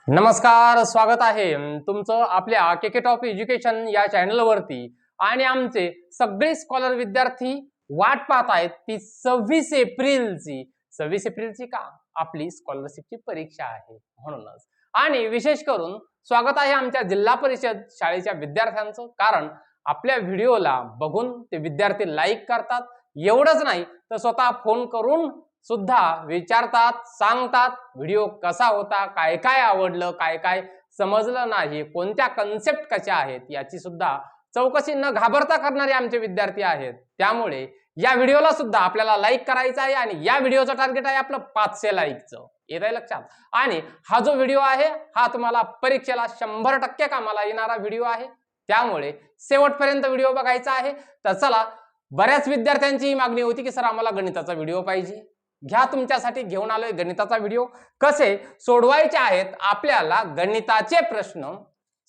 नमस्कार, स्वागत आहे तुमचं आपल्या के टॉप एज्युकेशन या चॅनलवरती। आणि आमचे सगळे स्कॉलर विद्यार्थी वाट पाहत आहेत ती 26 एप्रिलची। 26 एप्रिलची का? आपली स्कॉलरशिपची परीक्षा आहे म्हणूनच। आणि विशेष करून स्वागत आहे आमच्या जिल्हा परिषद शाळेच्या विद्यार्थ्यांचं, कारण आपल्या व्हिडिओला बघून ते विद्यार्थी लाईक करतात। एवढंच नाही तर स्वतः फोन करून सुद्धा विचारतात, सांगतात व्हिडिओ कसा होता, काय काय आवडलं, काय काय समजलं नाही, कोणत्या कन्सेप्ट कशा आहेत याची सुद्धा चौकशी न घाबरता करणारे आमचे विद्यार्थी आहेत। त्यामुळे या व्हिडिओला सुद्धा आपल्याला लाईक करायचं आहे आणि या व्हिडिओचं टार्गेट आहे आपलं 500 लाईकचं। येत आहे लक्षात? आणि हा जो व्हिडिओ आहे हा तुम्हाला परीक्षेला 100% कामाला येणारा व्हिडिओ आहे, त्यामुळे शेवटपर्यंत व्हिडिओ बघायचा आहे। तर चला, बऱ्याच विद्यार्थ्यांची ही मागणी होती की सर आम्हाला गणिताचा व्हिडिओ पाहिजे। घ्या, तुमच्यासाठी घेऊन आलोय गणिताचा व्हिडिओ। कसे सोडवायचे आहेत आपल्याला गणिताचे प्रश्न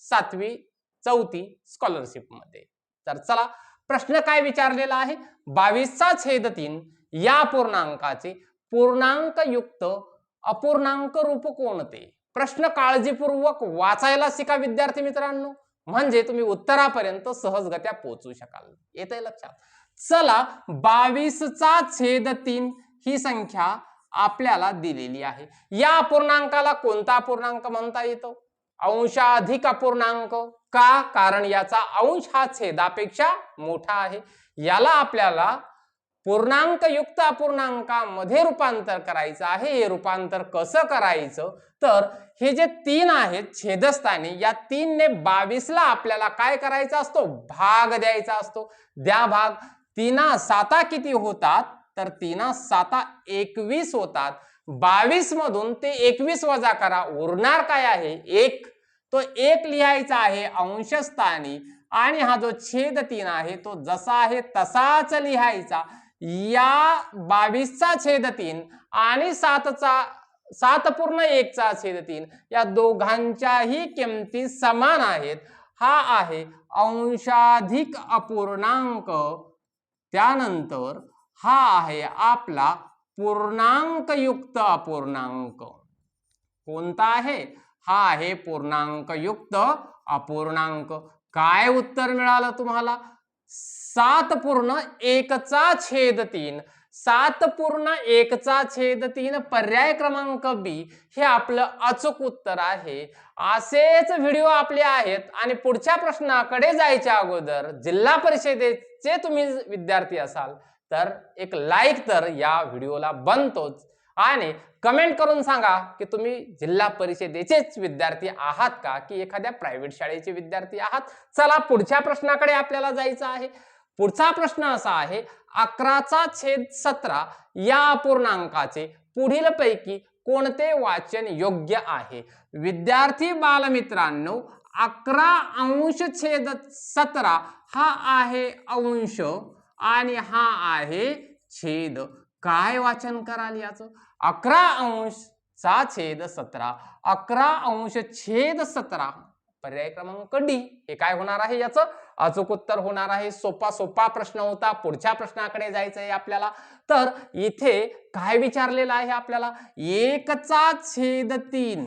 7वी 4थी स्कॉलरशिप मध्ये। तर चला, प्रश्न काय विचारलेला आहे? 22/3 या पूर्णांकाचे पूर्णांकयुक्त अपूर्णांक रूप कोणते? प्रश्न काळजीपूर्वक वाचायला शिका विद्यार्थी मित्रांनो, म्हणजे तुम्ही उत्तरापर्यंत सहजगत्या पोहोचू शकाल। येतंय लक्षात? चला, 22/3 ही संख्या आपल्याला दिलेली आहे। या अपूर्णांकाला कोणता अपूर्णांक म्हणता येतो? अंशाधिक अपूर्णांक। का? कारण याचा अंश हा छेदापेक्षा मोठा आहे। याला आपल्याला पूर्णांकयुक्त अपूर्णांकामध्ये रूपांतर करायचं आहे। हे रूपांतर कसं करायचं? तर हे जे 3 आहेत छेदस्थानी, या 3 ने 22 ला आपल्याला काय करायचा असतो? भाग द्यायचा असतो। द्या भाग। 3×7 किती होतात? तर 3×7 21 होतात। 22 मधून ते 21 वजा करा, उरणार काय आहे? 1। तो 1 लिहायचा आहे अंशस्थानी आणि हा जो छेद 3 आहे तो जसा आहे तसाच लिहायचा। या 22चा छेद 3 आणि 7.1चा छेद 3 या दोघांच्याही किमती समान आहेत। हा आहे अंशाधिक अपूर्णांक। त्यानंतर हा आहे आपला पूर्णांकयुक्त अपूर्णांक। कोणता आहे? हा आहे पूर्णांकयुक्त अपूर्णांक। काय उत्तर मिळालं तुम्हाला? 7.1चा छेद 3। 7.1चा छेद 3 पर्याय क्रमांक बी हे आपलं अचूक उत्तर आहे। असेच व्हिडिओ आपले आहेत आणि पुढच्या प्रश्नाकडे जायच्या अगोदर जिल्हा परिषदेचे तुम्ही विद्यार्थी असाल तर एक लाईक तर या व्हिडिओला बनतोच, आणि कमेंट करून सांगा की तुम्ही जिल्हा परिषदेचेच विद्यार्थी आहात का की एखाद्या प्रायव्हेट शाळेचे विद्यार्थी आहात। चला, पुढच्या प्रश्नाकडे आपल्याला जायचं आहे। पुढचा प्रश्न असा आहे, 11/17 या अपूर्णांकाचे पुढील पैकी कोणते वाचन योग्य आहे? विद्यार्थी बालमित्रांनो, 11/17 हा आहे अंश आणि हा आहे छेद। काय वाचन कराल याचं? 11/17 11/17 पर्याय क्रमांक डी हे काय होणार आहे? याचं अचूक उत्तर होणार आहे। सोपा प्रश्न होता। पुढच्या प्रश्नाकडे जायचंय आपल्याला। तर इथे काय विचारलेलं आहे आपल्याला? 1/3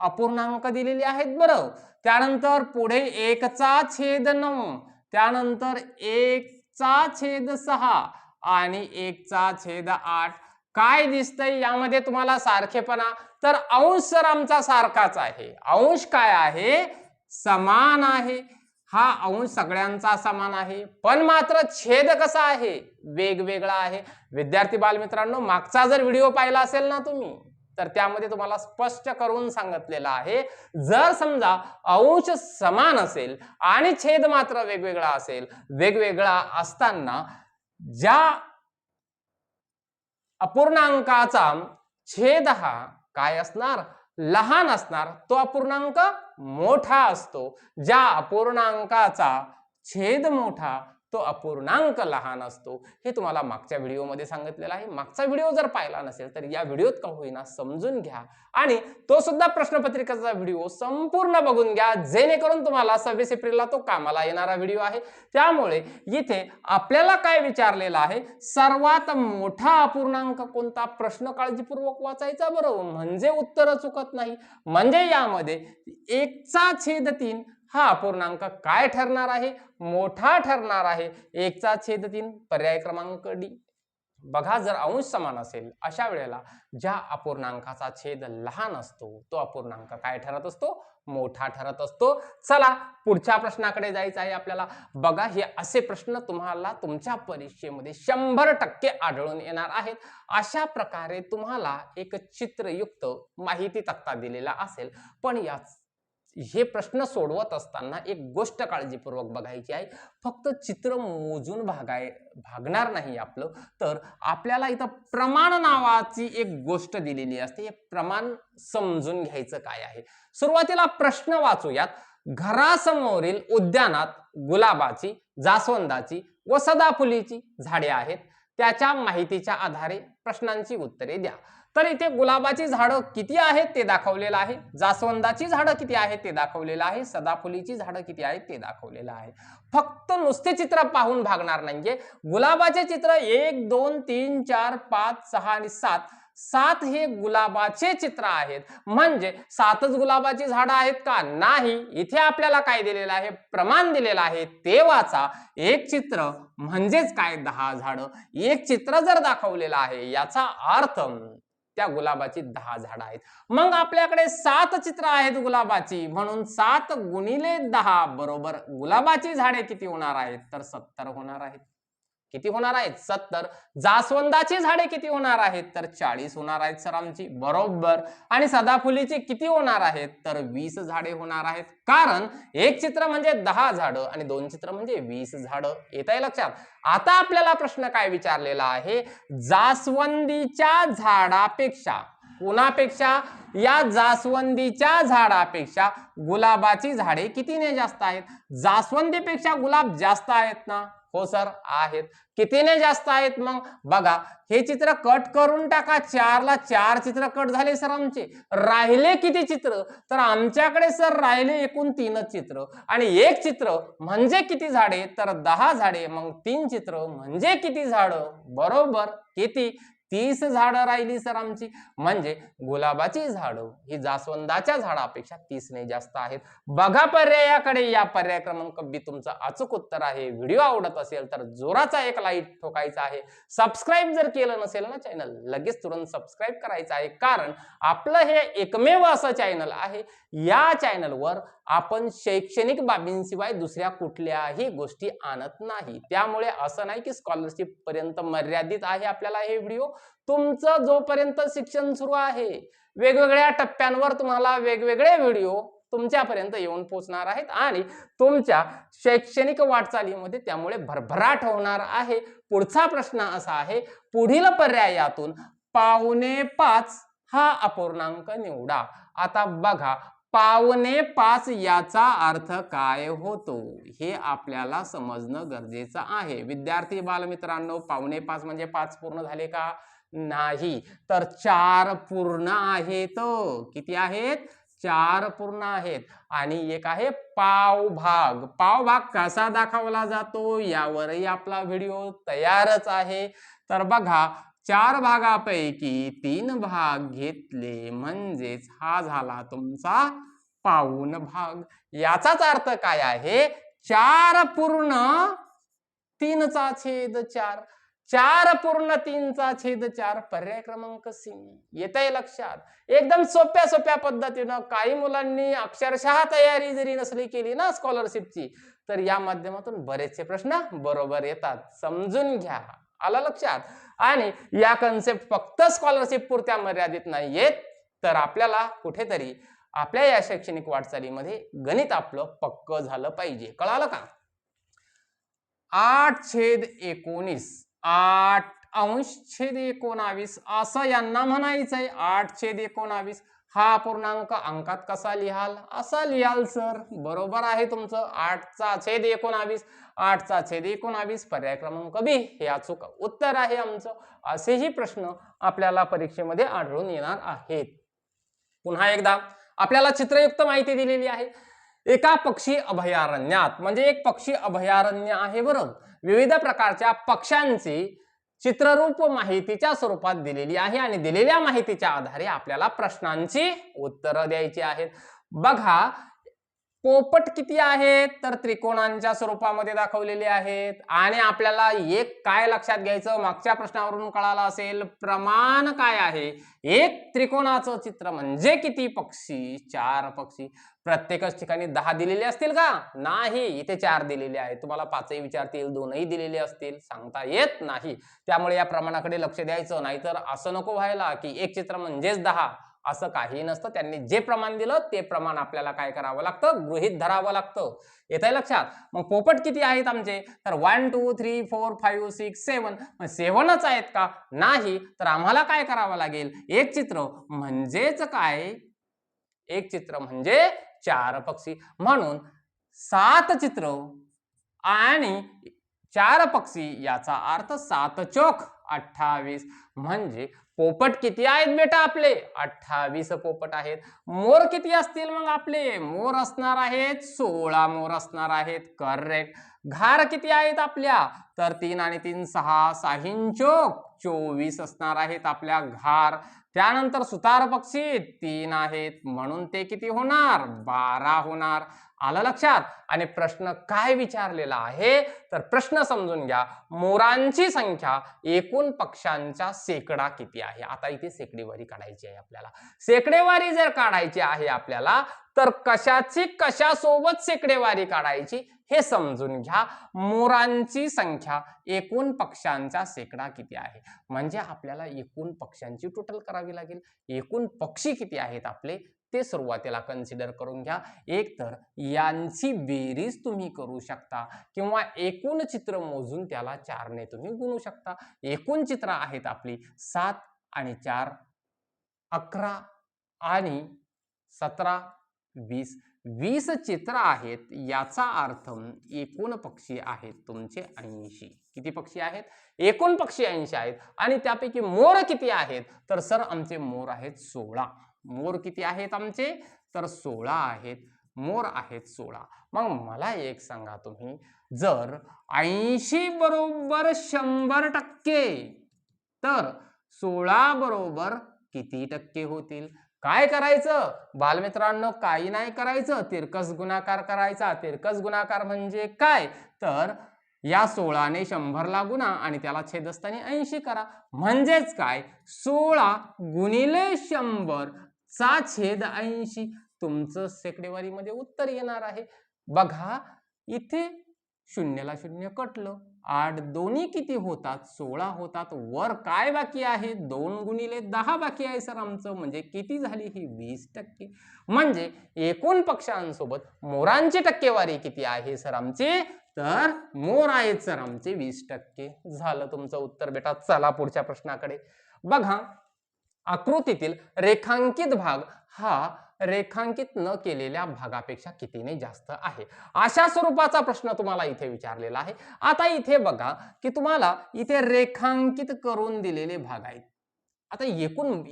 अपूर्णांक दिलेले आहेत बरं। त्यानंतर पुढे 1/9, त्यानंतर 1/6 आणि 1/8। काय दिसतंय यामध्ये तुम्हाला सारखेपणा? तर अंश सर आमचा सारखाच आहे। अंश काय आहे? समान आहे। हा अंश सगळ्यांचा समान आहे, पण मात्र छेद कसा आहे? वेगवेगळा आहे। विद्यार्थी बालमित्रांनो, मागचा जर व्हिडिओ पाहिला असेल ना तुम्ही, तर त्यामध्ये तुम्हाला स्पष्ट करून सांगितलेलं आहे, जर समजा अंश समान असेल आणि छेद मात्र वेगवेगळा असेल, वेगवेगळा असताना ज्या अपूर्णांकाचा छेद हा काय असणार? लहान असणार, तो अपूर्णांक मोठा असतो। ज्या अपूर्णांकाचा छेद मोठा तो अपूर्णांक लहान असतो. हे तुम्हाला मागच्या व्हिडिओमध्ये सांगितलेलं आहे. मागचा व्हिडिओ जर पाहिला नसेल तर या व्हिडिओत का होईना समजून घ्या आणि तो सुद्धा प्रश्नपत्रिकेचा व्हिडिओ संपूर्ण बघून घ्या, जेणेकरून तुम्हाला 26 एप्रिलला तो कामाला येणारा व्हिडिओ आहे. त्यामुळे इथे आपल्याला काय विचारलेलं आहे, सर्वात मोठा अपूर्णांक कोणता, प्रश्न काळजीपूर्वक वाचायचा बरोबर, म्हणजे उत्तर चुकत नाही. म्हणजे यामध्ये 1/3 हा अपूर्णांक काय ठरणार आहे, मोठा ठरणार आहे. 1/3 पर्याय क्रमांक डी. बघा, जर अंश समान असेल अशा वेळेला ज्या अपूर्णांकाचा छेद लहान असतो तो अपूर्णांक काय ठरत असतो, मोठा ठरत असतो. चला पुढच्या प्रश्नाकडे जायचं आहे आपल्याला. बघा, हे असे प्रश्न तुम्हाला तुमच्या परीक्षेमध्ये 100% आढळून येणार आहेत. अशा प्रकारे तुम्हाला एक चित्रयुक्त माहिती तक्ता दिलेला असेल, पण हे प्रश्न सोडवत असताना एक गोष्ट काळजीपूर्वक बघायची आहे. फक्त चित्र मोजून भागणार नाही आपलं, तर आपल्याला इथं प्रमाण नावाची एक गोष्ट दिलेली असते. हे प्रमाण समजून घ्यायचं काय आहे. सुरुवातीला प्रश्न वाचूयात. घरासमोरील उद्यानात गुलाबाची, जास्वंदाची व सदाफुलीची झाडे आहेत. त्याच्या माहितीच्या आधारे प्रश्नांची उत्तरे द्या. तर इथे गुलाबाची झाडं किती आहेत ते दाखवलेलं आहे, जास्वंदाची झाडं किती आहेत ते दाखवलेलं आहे, सदाफुलीची झाडं किती आहेत ते दाखवलेलं आहे. फक्त नुसते चित्र पाहून भागणार नाहीये. गुलाबाचे चित्र 1 2 3 4 5 6 आणि 7 हे गुलाबाचे चित्र आहेत. म्हणजे 7च गुलाबाची झाडं आहेत का, नाही. इथे आपल्याला काय दिलेलं आहे, प्रमाण दिलेलं आहे, ते वाचा. एक चित्र म्हणजेच काय, 10 झाडं. एक चित्र जर दाखवलेलं आहे याचा अर्थ त्या गुलाबाची 10 झाडं आहेत. मग आपल्याकडे 7 चित्र आहेत गुलाबाची, म्हणून 7 गुणिले 10 बरोबर गुलाबाची झाडे किती होणार आहेत, तर 70 होणार आहेत. किती होणार आहेत, 70. जास्वंदाची झाडे किती होणार आहेत, तर 40 होणार आहेत सर आमची, बरोबर. आणि सदाफुलीची किती होणार आहेत, तर 20 झाडे होणार आहेत. कारण एक चित्र म्हणजे 10 झाडं आणि 2 चित्र म्हणजे 20 झाडं. येत आहे लक्षात. आता आपल्याला प्रश्न काय विचारलेला आहे, जास्वंदीच्या झाडापेक्षा, कोणापेक्षा, या जास्वंदीच्या झाडापेक्षा गुलाबाची झाडे कितीने जास्त आहेत. जास्वंदीपेक्षा गुलाब जास्त आहेत ना, हो सर आहेत. कितीने जास्त आहेत, मग बघा हे चित्र कट करून टाका. 4 ला 4 चित्र कट झाले सर आमचे. राहिले किती चित्र, तर आमच्याकडे सर राहिले एकूण 3 चित्र. आणि एक चित्र म्हणजे किती झाडे, तर 10 झाडे. मग 3 चित्र म्हणजे किती झाडं, बरोबर, किती, 30 झाडं राहिली सर आमची. म्हणजे गुलाबाची झाडं ही जास्वंदाच्या झाडापेक्षा 30 ने जास्त आहेत. बघा पर्यायाकडे. या पर्याय क्रमांक बी तुमचं अचूक उत्तर आहे. व्हिडिओ आवडत असेल तर जोराचा एक लाईक ठोकायचा आहे. सबस्क्राईब जर केलं नसेल ना चॅनल, लगेच तुरंत सबस्क्राईब करायचं आहे. कारण आपलं हे एकमेव असं चॅनल आहे, या चॅनलवर आपण शैक्षणिक बाबींशिवाय दुसऱ्या कुठल्याही गोष्टी आणत नाही. त्यामुळे असं नाही की स्कॉलरशिप पर्यंत मर्यादित आहे आपल्याला हे व्हिडिओ. तुमचं जोपर्यंत शिक्षण सुरू आहे, वेगवेगळ्या टप्प्यांवर तुम्हाला वेगवेगळे व्हिडिओ तुमच्यापर्यंत येऊन पोहोचणार आहेत आणि तुमच्या शैक्षणिक वाटचालीमध्ये त्यामुळे भरभराट होणार आहे. पुढचा प्रश्न असा आहे, पुढील पर्यायातून 5.25 हा अपूर्णांक निवडा. आता बघा, 5.25 याचा अर्थ काय होतो हे आपल्याला समजणं गरजेचं आहे. विद्यार्थी बालमित्रांनो, 5.25 म्हणजे 5 पूर्ण झाले का, नाही, तर 4 पूर्ण आहेत. किती आहेत, 4 पूर्ण आहेत. आणि एक आहे पावभाग. पावभाग कसा दाखवला जातो यावरही आपला व्हिडिओ तयारच आहे. तर बघा, 4 भागापैकी 3 भाग घेतले म्हणजेच हा झाला तुमचा पाऊण भाग. याचाच अर्थ काय आहे, 4 पूर्ण 3 चा छेद 4. 4 पूर्ण 3 चा छेद 4, पर्याय क्रमांक सी. येतंय लक्षात. एकदम सोप्या सोप्या पद्धतीनं. काही मुलांनी अक्षरशः तयारी जरी नसली केली ना स्कॉलरशिपची, तर या माध्यमातून बरेचसे प्रश्न बरोबर येतात. समजून घ्या, आलं लक्षात. आणि या कन्सेप्ट फक्त स्कॉलरशिप पुरत्या मर्यादित नाहीयेत, तर आपल्याला कुठेतरी आपल्या या शैक्षणिक वाटचालीमध्ये गणित आपलं पक्क झालं पाहिजे. कळालं का. 8/19, 8 अंश छेद 19 असं यांना म्हणायचंय. 8/19 हा पूर्णांक अंकात कसा लिहाल? असा लिहाल सर. बरोबर आहे तुमचं. 8/19. 8/19 पर्याय क्रमांक बी हे अचूक उत्तर आहे आमचं. असेही प्रश्न आपल्याला परीक्षेमध्ये आढळून येणार आहेत. पुन्हा एकदा आपल्याला चित्रयुक्त माहिती दिलेली आहे. एका पक्षी अभयारण्यात, म्हणजे एक पक्षी अभयारण्य आहे बरं, विविध प्रकारच्या पक्ष्यांची चित्ररूप माहितीच्या स्वरूपात दिलेली आहे आणि दिलेल्या माहितीच्या आधारे आपल्याला प्रश्नांची उत्तरं द्यायची आहेत. बघा, पोपट किती आहेत? तर त्रिकोणांच्या स्वरूपामध्ये दाखवलेले आहेत. आणि आपल्याला एक काय लक्षात घ्यायचं, मागच्या प्रश्नावरून कळालं असेल, प्रमाण काय आहे? एक त्रिकोणाचं चित्र म्हणजे किती पक्षी? 4 पक्षी. प्रत्येकच ठिकाणी 10 दिलेले असतील का? नाही, इथे 4 दिलेले आहेत. तुम्हाला 5ही विचारतील, 2ही दिलेले असतील, सांगता येत नाही. त्यामुळे या प्रमाणाकडे लक्ष द्यायचं. नाहीतर असं नको व्हायला की एक चित्र म्हणजेच 10, असं काही नसतं. त्यांनी जे प्रमाण दिलं ते प्रमाण आपल्याला काय करावं लागतं? गृहीत धरावं लागतं. येतंय लक्षात? मग पोपट किती आहेत आमचे? तर 1 2 3 4 5 6 7. 7च आहेत का? नाही. तर आम्हाला काय करावं लागेल? एक चित्र म्हणजेच काय? एक चित्र म्हणजे 4 पक्षी. म्हणून 7 चित्र आणि 4 पक्षी याचा अर्थ 7 चोक 28. म्हणजे पोपट किती आहेत बेटा आपले? 28 पोपट आहेत. मोर किती असतील मग आपले? मोर असणार आहेत 16 मोर असणार आहेत. करेक्ट. घार किती आहेत आपल्या? तर 3 आणि 3 6, 6 चोक 24 असणार आहेत आपल्या घार. त्यानंतर सुतार पक्षी 3 आहेत, म्हणून ते किती होणार? 12 होणार. आलं लक्षात? आणि प्रश्न काय विचारलेला आहे? तर प्रश्न समजून घ्या. मोरांची संख्या एकूण पक्ष्यांच्या शेकडा किती आहे? आता इथे शेकडेवारी काढायची आहे आपल्याला. शेकडेवारी जर काढायची आहे आपल्याला, तर कशाची कशासोबत शेकडेवारी काढायची हे समजून घ्या. मोरांची संख्या एकूण पक्ष्यांचा शेकडा किती आहे? म्हणजे आपल्याला एकूण पक्ष्यांची टोटल करावी लागेल. एकूण पक्षी किती आहेत आपले ते सुरुवातीला कन्सिडर करून घ्या. एक तर यांची बेरीज तुम्ही करू शकता किंवा एकूण चित्र मोजून त्याला 4 ने तुम्ही गुणू शकता. एकूण चित्र आहेत आपली 7 आणि 4 11 आणि 17 20. 20 चित्र आहेत. याचा अर्थ एकूण पक्षी आहेत तुमचे 80. किती पक्षी आहेत? एकूण पक्षी 80 आहेत. आणि त्यापैकी मोर किती आहेत? तर सर आमचे मोर आहेत 16. मोर किती आहेत आमचे? तर 16 आहेत. मोर आहेत 16. मग मला एक सांगा तुम्ही, जर 80 बरोबर 100% तर 16 बरोबर किती टक्के होतील? काय करायचं बालमित्रांनो? काही नाही करायचं, तिरकस गुणाकार करायचा. तिरकस गुणाकार म्हणजे काय? तर या 16 ने 100 ला गुणा आणि त्याला छेदस्थानी 80 करा. म्हणजेच काय? 16 गुणिले 100 चा छेद 80. तुमचं शेकडेवारीमध्ये उत्तर येणार आहे. बघा, इथे 0 ला 0 कटलं. 8 दोन्ही किती होतात? 16 होतात. वर काय बाकी आहे? 2 गुणिले 10 बाकी आहे सर आमचं. म्हणजे किती झाली ही? 20%. म्हणजे एकूण पक्ष्यांसोबत मोरांची टक्केवारी किती आहे सर आमची? तर मोर आहेत सर आमचे 20%. झालं तुमचं उत्तर बेटा. चला पुढच्या प्रश्नाकडे. बघा, आकृतीतील रेखांकित भाग हा रेखांकित न केलेल्या भागापेक्षा कितीने जास्त आहे? अशा स्वरूपाचा प्रश्न तुम्हाला इथे विचारलेला आहे. आता इथे बघा की तुम्हाला इथे रेखांकित करून दिलेले भाग आहेत. आता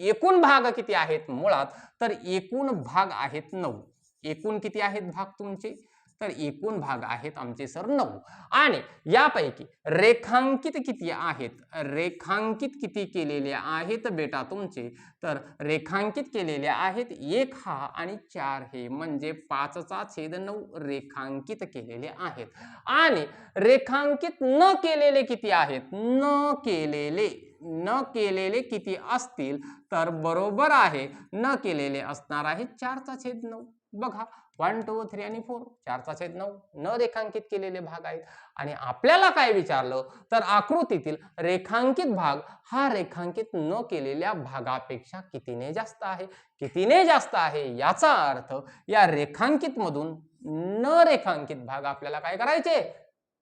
एकूण भाग किती आहेत मुळात? तर एकूण भाग आहेत 9. एकूण किती आहेत भाग तुमचे? तर एकूण भाग आहेत आमचे सर 9. आणि यापैकी रेखांकित किती आहेत? रेखांकित किती केलेले आहेत बेटा तुमचे? तर रेखांकित केलेले आहेत 1 हा आणि 4 हे, म्हणजे 5/9 रेखांकित केलेले आहेत. आणि रेखांकित न केलेले किती आहेत? न केलेले किती असतील? तर बरोबर आहे, न केलेले असणार आहे 4/9. बघा, 1 2 3 आणि 4 4/9 न रेखांकित केलेले भाग आहेत. आणि आपल्याला काय विचारलं? तर आकृतीतील रेखांकित भाग हा रेखांकित न केलेल्या भागापेक्षा कितीने जास्त आहे? कितीने जास्त आहे याचा अर्थ या रेखांकित मधून न रेखांकित भाग आपल्याला काय करायचे?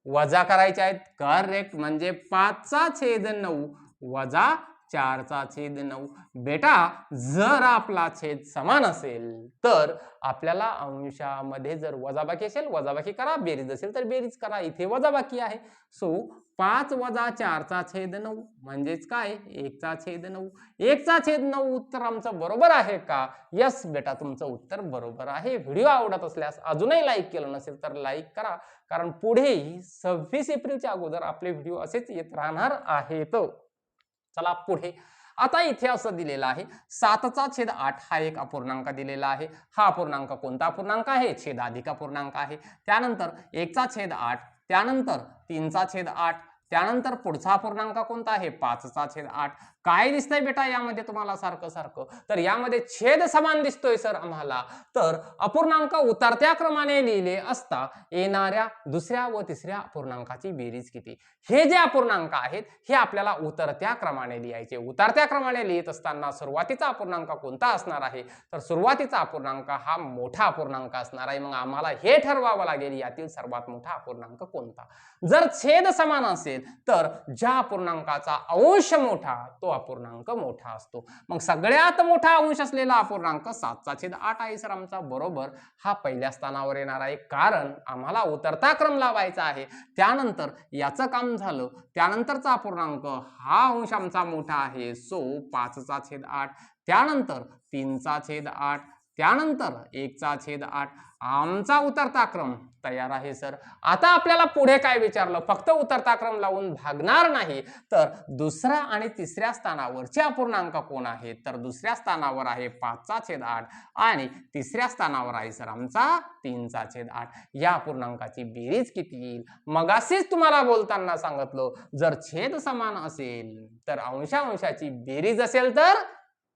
वजा करायचे आहेत. करेक्ट. म्हणजे 5/9 वजा 4/9. बेटा जर आपला छेद समान असेल तर आपल्याला अंशामध्ये जर वजाबाकी असेल वजाबाकी करा, बेरीज असेल तर बेरीज करा. इथे वजाबाकी आहे. सो 5 - 4/9 म्हणजेच काय 1/9. 1/9 उत्तर आमचं बरोबर आहे का? यस बेटा तुमचं उत्तर बरोबर आहे. व्हिडिओ आवडत असल्यास अजूनही लाईक केलं नसेल तर लाईक करा, कारण पुढेही 26 एप्रिलच्या अगोदर आपले व्हिडिओ असेच येत राहणार आहेत. चला पुढे. आता इथे असं दिलेलं आहे 7/8 हा एक अपूर्णांक दिलेला आहे. हा अपूर्णांक कोणता अपूर्णांक आहे? छेदाधिक अपूर्णांक आहे. त्यानंतर 1/8, त्यानंतर 3/8, त्यानंतर पुढचा अपूर्णांक कोणता आहे? 5/8. काय दिसतंय बेटा यामध्ये तुम्हाला सारखं सारखं? तर यामध्ये छेद समान दिसतोय सर आम्हाला. तर अपूर्णांक उतरत्या क्रमाने लिहिले असता येणाऱ्या दुसऱ्या व तिसऱ्या अपूर्णांकाची बेरीज किती? हे जे अपूर्णांक आहेत हे आपल्याला उतरत्या क्रमाने लिहायचे. उतरत्या क्रमाने लिहित असताना सुरुवातीचा अपूर्णांक कोणता असणार आहे? तर सुरुवातीचा अपूर्णांक हा मोठा अपूर्णांक असणार आहे. मग आम्हाला हे ठरवावं लागेल यातील सर्वात मोठा अपूर्णांक कोणता. जर छेद समान असेल तर ज्या अपूर्णांकाचा अंश मोठा तो अपूर्णांक मोठा असतो. मग सगळ्यात मोठा अंश असलेला अपूर्णांक 7/8 आहे सर आमचा. बरोबर हा पहिल्या स्थानावर येणार आहे, कारण आम्हाला उतरता क्रम लावायचा आहे. त्यानंतर याचं काम झालं. त्यानंतरचा अपूर्णांक हा अंश आमचा मोठा आहे. सो 5/8, त्यानंतर 3/8, त्यानंतर 1/8. आमचा उतरता क्रम तयार आहे सर. आता आपल्याला पुढे काय विचारलं? फक्त उतरता क्रम लावून भागणार नाही, तर दुसऱ्या आणि तिसऱ्या स्थानावरचे अपूर्णांक कोण आहेत? तर दुसऱ्या स्थानावर आहे 5/8 आणि तिसऱ्या स्थानावर आहे सर आमचा 3/8. या अपूर्णांकाची बेरीज किती येईल? मगाशीच तुम्हाला बोलताना सांगितलं, जर छेद समान असेल तर अंशांशाची बेरीज असेल तर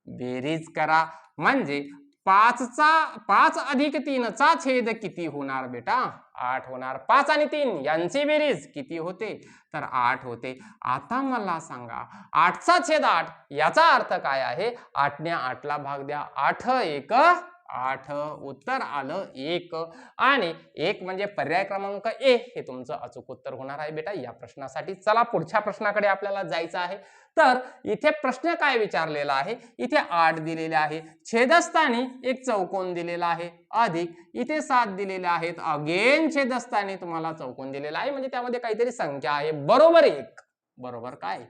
बेरीज करा. म्हणजे 5 अधिक 3 चा छेद किती होणार बेटा? 8 होणार. 5 आणि 3 यांची बेरीज किती होते? तर 8 होते. आता मला सांगा 8/8 याचा अर्थ काय आहे? 8 ने 8 ला भाग द्या. 8 1 8. उत्तर आलं 1. आणि 1 म्हणजे पर्याय क्रमांक ए हे तुमचं अचूक उत्तर होणार आहे बेटा या प्रश्नासाठी. चला पुढच्या प्रश्नाकडे आपल्याला जायचं आहे. तर इथे प्रश्न काय विचारलेला आहे? इथे 8 दिलेले आहे, छेदस्थानी एक चौकोन दिलेला आहे, अधिक इथे 7 दिलेले आहेत, अगेन छेदस्थानी तुम्हाला चौकोन दिलेला आहे, म्हणजे त्यामध्ये काहीतरी संख्या आहे. बरोबर 1. बरोबर काय?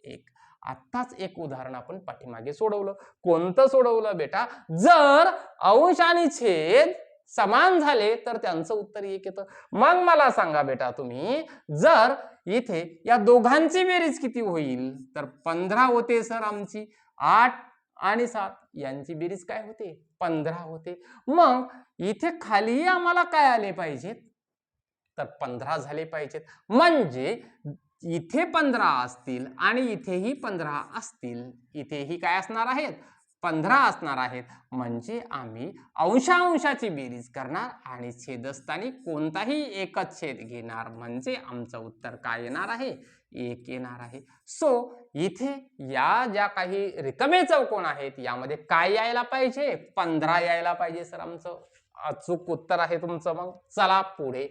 1. आत्ताच एक उदाहरण आपण पाठीमागे सोडवलं. कोणतं सोडवलं बेटा? जर अंश आणि छेद समान झाले तर त्यांचं उत्तर 1 येतं. मग मला सांगा बेटा तुम्ही, जर इथे या दोघांची बेरीज किती होईल? तर 15 होते सर आमची. 8 आणि 7 यांची बेरीज काय होते? 15 होते. मग इथे खाली आम्हाला काय आले पाहिजेत? तर 15 झाले पाहिजेत. म्हणजे इथे 15 असतील आणि इथेही 15 असतील. इथेही काय असणार आहेत? 15 असणार आहेत. म्हणजे आम्ही अंशांशाची बेरीज करणार आणि छेदस्थानी कोणताही एकच छेद घेणार, म्हणजे आमचं उत्तर काय येणार आहे? 1 येणार आहे. सो इथे या ज्या काही रिकामे चौकोन आहेत यामध्ये काय यायला पाहिजे? 15 यायला पाहिजे सर. आमचं अचूक उत्तर आहे तुमचं. मग चला पुढे.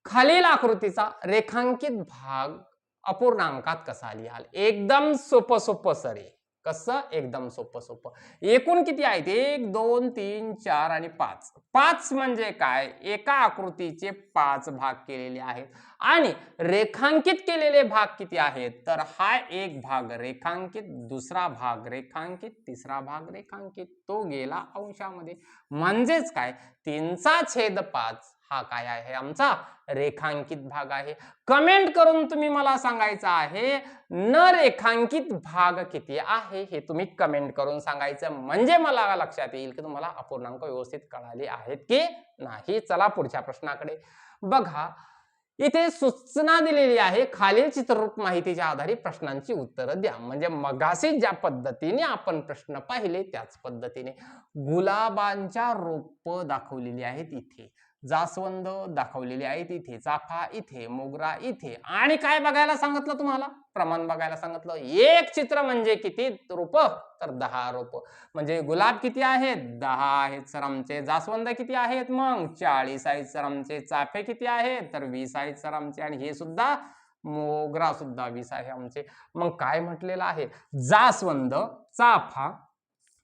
खालील आकृतीचा रेखांकित भाग अपूर्णांकात कसा लिहाल? एकदम सोपं सोपं सर. कसं? एकदम सोपं सोपं. एकूण किती आहेत? 1 2 3 4 आणि 5. 5 म्हणजे काय? एका आकृतीचे 5 भाग केलेले आहेत आणि रेखांकित केलेले भाग किती आहेत? तर हा एक भाग रेखांकित, दुसरा भाग रेखांकित, तिसरा भाग रेखांकित. तो गेला अंशामध्ये. म्हणजेच काय? 3/5 हा काय आहे? आमचा रेखांकित भाग आहे. कमेंट करून तुम्ही मला सांगायचं आहे न रेखांकित भाग किती आहे हे तुम्ही कमेंट करून सांगायचं, म्हणजे मला लक्षात येईल की तुम्हाला अपूर्णांक व्यवस्थित कळाले आहेत की नाही. चला पुढच्या प्रश्नाकडे बघा. इथे सूचना दिलेली आहे, खालील चित्ररूप माहितीच्या आधारे प्रश्नांची उत्तरं द्या. म्हणजे मगाशी ज्या पद्धतीने आपण प्रश्न पाहिले त्याच पद्धतीने. गुलाबांच्या रोप दाखवलेली आहेत इथे, जास्वंद दाखवलेली आहेत इथे, चाफा इथे, मोगरा इथे, आणि काय बघायला सांगितलं तुम्हाला? प्रमाण बघायला सांगितलं. एक चित्र म्हणजे किती रोप? तर 10 रोप. म्हणजे गुलाब किती आहेत? 10 आहेत सर आमचे. जास्वंद किती आहेत? मग 40 आहेत सर आमचे. चाफे किती आहेत? तर 20 आहेत सर आमचे. आणि हे सुद्धा मोगरा सुद्धा 20 आहे आमचे. मग काय म्हटलेलं आहे, जास्वंद, चाफा,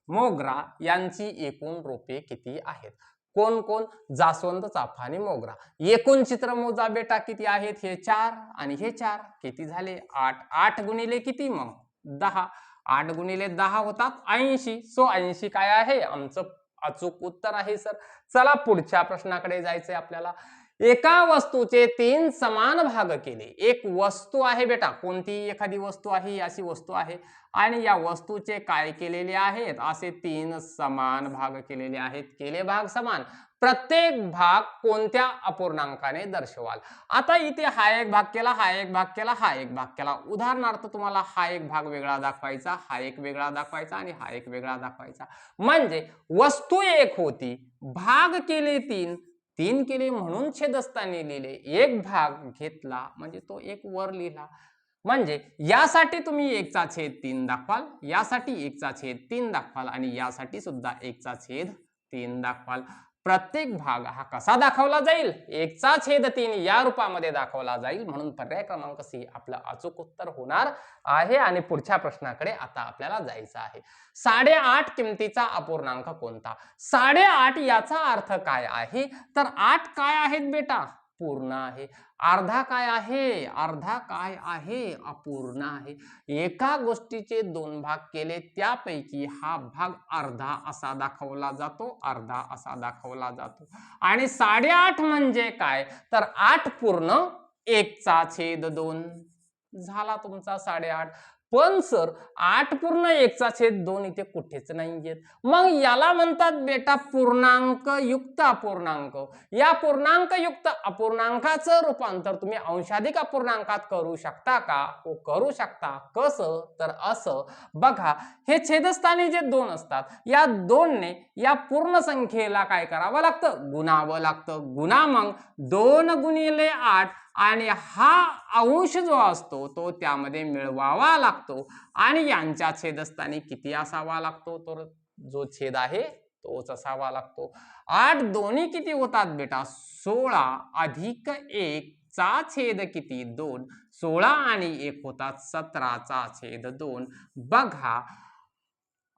मोगरा यांची एकूण रोपे किती आहेत? कोण कोण? जास्वंद, चाफा आणि मोगरा. एकूण चित्र मोजा बेटा किती आहेत? हे 4 आणि हे 4 किती झाले? 8. 8 गुणिले किती मग? 10. 8 गुणिले 10 होतात 80. सो 80 काय आहे? आमचं अचूक उत्तर आहे सर. चला पुढच्या प्रश्नाकडे जायचंय आपल्याला. एका वस्तूचे 3 समान भाग केले. एक वस्तू आहे बेटा, कोणती एखादी वस्तू आहे, अशी वस्तू आहे आणि या वस्तूचे काय केलेले आहेत? असे 3 समान भाग केलेले आहेत. केले भाग समान. प्रत्येक भाग कोणत्या अपूर्णांकाने दर्शवाल? आता इथे हा एक भाग केला, हा एक भाग केला, हा एक भाग केला. उदाहरणार्थ तुम्हाला हा एक भाग वेगळा दाखवायचा, हा एक वेगळा दाखवायचा आणि हा एक वेगळा दाखवायचा. म्हणजे वस्तू एक होती, भाग केले 3, 3 केले म्हणून छेदस्थानी लिहिले. एक भाग घेतला म्हणजे तो एक वर लिहिला. म्हणजे यासाठी तुम्ही 1/3 दाखवाल, यासाठी 1/3 दाखवाल आणि यासाठी सुद्धा 1/3 दाखवाल. प्रत्येक भाग हा कसा दाखवला जाईल? 1/3 या रूपामध्ये दाखवला जाईल. म्हणून पर्याय क्रमांक सी आपलं अचूक उत्तर होणार आहे. आणि पुढच्या प्रश्नाकडे आता आपल्याला जायचं आहे. 8.5 किमतीचा अपूर्णांक कोणता? 8.5 याचा अर्थ काय आहे? तर 8 काय आहेत बेटा? पूर्ण आहे. अर्धा काय आहे? अर्धा काय आहे? अपूर्ण आहे. एका गोष्टीचे 2 भाग केले त्यापैकी हा भाग अर्धा असा दाखवला जातो, अर्धा असा दाखवला जातो. आणि 8.5 म्हणजे काय? तर 8 पूर्ण 1/2 झाला तुमचा 8.5. पण सर 8 पूर्ण 1/2 इथे कुठेच नाहीयेत. मग याला म्हणतात बेटा पूर्णांक युक्त अपूर्णांक. या पूर्णांक युक्त अपूर्णांकाचं रूपांतर तुम्ही अंशाधिक अपूर्णांकात करू शकता का? हो करू शकता. कसं? तर असं बघा, हे छेदस्थानी जे 2 असतात, या 2 ने या पूर्ण संख्येला काय करावं लागतं? गुणावं लागतं. गुणा मग 2 गुणिले 8 आणि हा अंश जो असतो तो त्यामध्ये मिळवावा लागतो आणि यांच्या छेदस्थानी किती असावा लागतो? तर जो छेद आहे तोच असावा लागतो. 8 दोन्ही किती होतात बेटा? 16 अधिक 1 चा छेद किती? 2. 16 आणि 1 होतात 17/2. बघा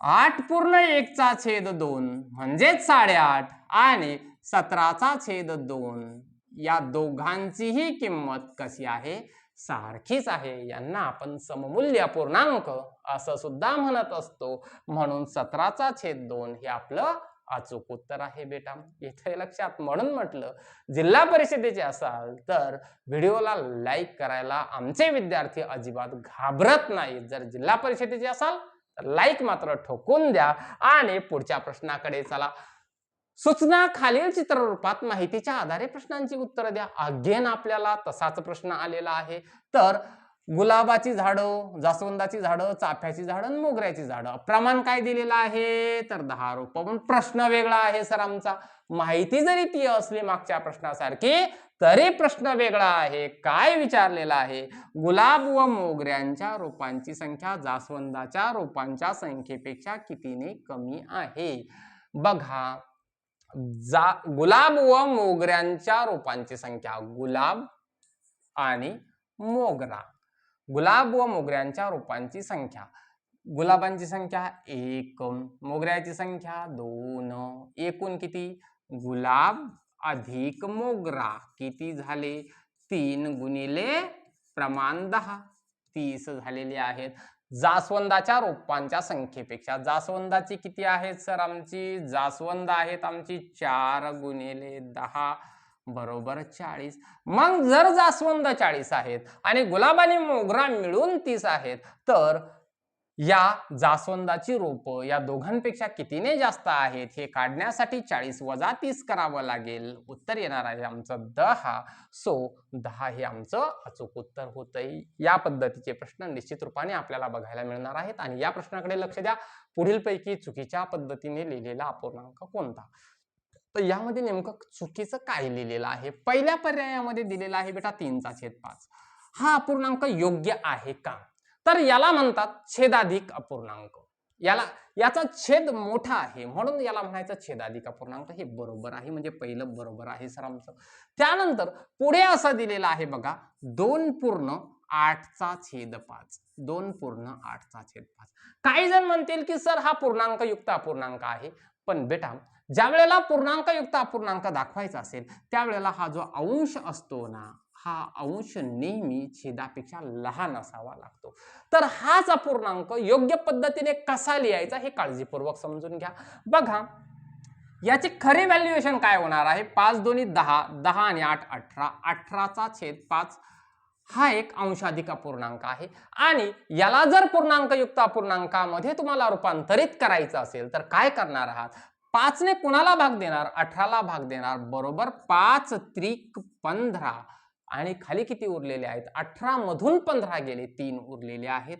8 पूर्ण 1/2 म्हणजेच 8.5 आणि 17/2 या दोघांचीही किंमत कशी आहे? सारखीच आहे. यांना आपण सममूल्य अपूर्णांक असं सुद्धा म्हणत असतो. म्हणून 17/2 हे आपलं अचूक उत्तर आहे बेटा. इथे लक्षात म्हणून म्हटलं, जिल्हा परिषदेचे असाल तर व्हिडिओला लाईक करायला आमचे विद्यार्थी अजिबात घाबरत नाहीत. जर जिल्हा परिषदेचे असाल तर लाईक मात्र ठोकून द्या. आणि पुढच्या प्रश्नाकडे चला. सूचना खालील चित्ररूपात माहितीच्या आधारे प्रश्नांची उत्तरं द्या. अगेन आपल्याला तसाच प्रश्न आलेला आहे. तर गुलाबाची झाडं, जास्वंदाची झाडं, चाफ्याची झाडं आणि मोगऱ्याची झाडं. प्रमाण काय दिलेलं आहे? तर 10 रोपं. पण प्रश्न वेगळा आहे सर आमचा. माहिती जरी ती असली मागच्या प्रश्नासारखी तरी प्रश्न वेगळा आहे. काय विचारलेला आहे? गुलाब व मोगऱ्यांच्या रोपांची संख्या जास्वंदाच्या रोपांच्या संख्येपेक्षा कितीने कमी आहे? बघा, गुलाब व मोगऱ्यांच्या रोपांची संख्या, गुलाब आणि मोगरा, गुलाब व मोगऱ्यांच्या रोपांची संख्या. गुलाबांची संख्या 1, मोगऱ्याची संख्या 2. एकूण किती? गुलाब अधिक मोगरा किती झाले? 3 गुणिले प्रमाण 10, 30 झालेले आहेत. जास्वंदाच्या रोपांच्या संख्येपेक्षा, जास्वंदाची किती आहेत सर आमची? जास्वंद आहेत आमची 4 गुणिले 10 बरोबर 40. मग जर जास्वंद 40 आहेत आणि गुलाब आणि मोगरा मिळून 30 आहेत तर या जास्वंदाची रोप या दोघांपेक्षा कितीने जास्त आहेत हे काढण्यासाठी 40 वजा 30 करावं लागेल. उत्तर येणार आहे आमचं 10. सो 10 हे आमचं अचूक उत्तर होतंय. या पद्धतीचे प्रश्न निश्चित रूपाने आपल्याला बघायला मिळणार आहेत. आणि या प्रश्नाकडे लक्ष द्या. पुढीलपैकी चुकीच्या पद्धतीने लिहिलेला अपूर्णांक कोणता? तर यामध्ये नेमकं चुकीचं काय लिहिलेलं आहे? पहिल्या पर्यायामध्ये दिलेला आहे बेटा 3/5. हा अपूर्णांक योग्य आहे का? तर याला म्हणतात छेदाधिक अपूर्णांक. याला याचा छेद मोठा आहे म्हणून याला म्हणायचं छेदाधिक अपूर्णांक. हे बरोबर आहे, म्हणजे पहिलं बरोबर आहे सर आमचं. त्यानंतर पुढे असं दिलेलं आहे बघा 2.8/5. 2.8/5. काही जण म्हणतील की सर हा पूर्णांक युक्त अपूर्णांक आहे, पण बेटा ज्या वेळेला पूर्णांक युक्त अपूर्णांक दाखवायचा असेल त्यावेळेला हा जो अंश असतो ना, हा अंश नेहमी छेदापेक्षा लहान असावा लागतो. तर हाच अपूर्णांक योग्य पद्धतीने कसा लिहायचा हे काळजीपूर्वक समजून घ्या. बघा याचे खरे व्हॅल्युएशन काय होणार आहे? 5 दोन्ही 10, 10 आणि 8 18, 18/5 हा एक अंशाधिक अपूर्णांक आहे. आणि याला जर पूर्णांक युक्त अपूर्णांकामध्ये तुम्हाला रूपांतरित करायचं असेल तर काय करणार आहात? 5 ने कुणाला भाग देणार? 18ला भाग देणार. बरोबर 5 त्रिक 15 आणि खाली किती उरलेले आहेत? 18 मधून 15 गेले, 3 उरलेले आहेत.